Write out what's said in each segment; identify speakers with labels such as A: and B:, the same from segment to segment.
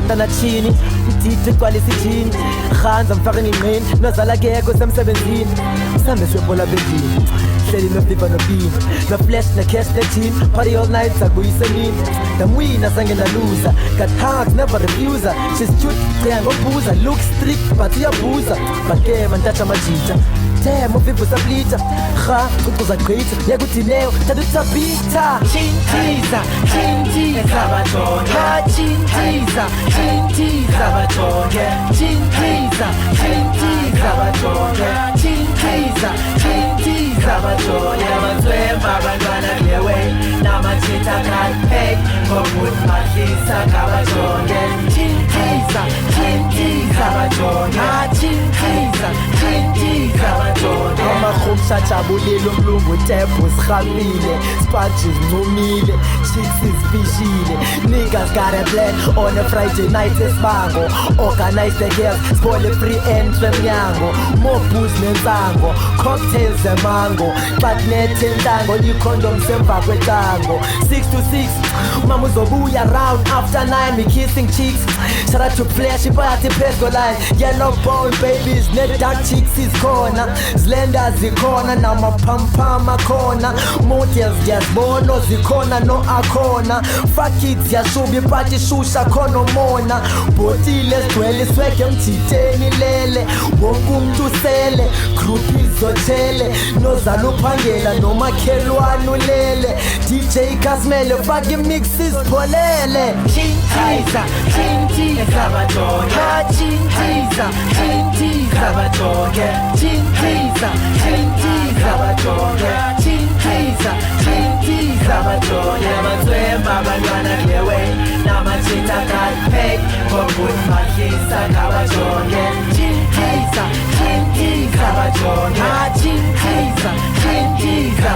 A: Santa Nachini, Titi Qualisijin, Hans and Farin Rain, Nazala Gego, some 17, some is your Bola Begin. Selling no flip on the beam, no flesh, no cash, no team, party all night, a guisanin. The winner sang in a loser, got hands, never refuser. She's cute, triangle boozer, look strict, but you're boozer. But game and touch a majita. Damn, of people are bleacher. Ha, it was a great, Yagutineo, Taduta Bita. Chintiza, Chintiza, Ha, Chintiza, Chintiza, Chintiza, Chintiza, Chintiza, Chintiza, Abantwana bewe namachita kalpek ngobut mahlisa kabajonge Chintiza, Chintiza, Chintiza, Chintiza, Amahumsha jabulile umlungu tepu sikhamile Sponges numile, chicks isfishile Niggas got a plan on a Friday night esbango Organize the girls, spoil a free entry mnyango More booze nensango, cocktails emango But netentango, i-condom semva kwetango 6 to 6, mama uzobuya round after 9 Me kissing cheeks, shout out to Flash, party pesco line Yellow bone babies, net dark chicks is corner Zlenda zikhona namapampama khona Motels ngiyazibona zikhona no akhona Fuck it ziyashuba ipati shusha khona umona Botile sigcwele sweke emjitheni lele Wonke umuntu usele group izotshele Nozala uphangela nomakhelwane ulele DJ Kasmele fake mixes pholele Chintiza, Chintiza, Ha Chintiza, Chintiza, Chintiza, Chintiza, Chintiza, Chintiza, Abantwana bewe namachita kalpek ngobut mahlisa kabajonge Chintiza, Chintiza, Ha Chintiza, Chintiza,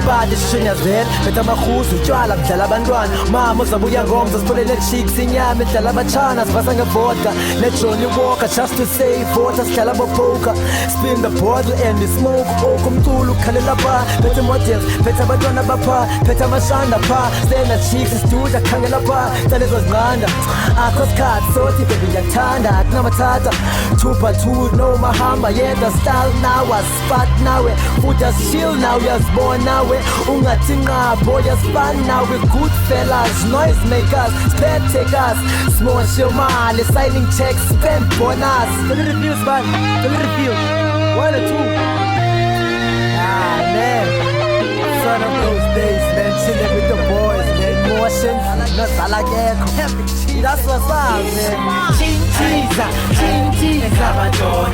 A: Bade shinyas vet, betha makhuzu utshwala kudlala abantwana Mama uzabuya ngomza sipholele chicks inyama edlala abachana sivasa ngevodka ne-Johnny Walker just to save water sidlala bopoker Spin the bottle and the smoke oku umculo ukhalela pha Bethe models, bethe abantwana bapha Bethe amashanda pha Stena chicks isiduda khangela pha Talezo zinqanda Akho sikhathi sothi baby ngiyakuthanda akunamathatha 2x2 noma hamba yedwa style nawe spot nawe futhi chill nawe uyazibona nawe ungathi nqabo yasifana nawe good fellas noise makers spare takers small shomali signing checks spend bonus let me reviews man let me review 1 or 2 man son of those days man chilling with the boys man motions nazala kekho that's what's up man Chintiza, Chintiza,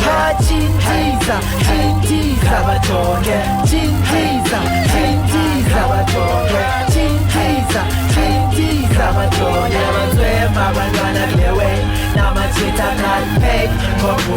A: Ha Chintiza, Chintiza, Chintiza, Chintiza, Chintiza, Chintiza, Abantwana bewe namachita kalpek ngobut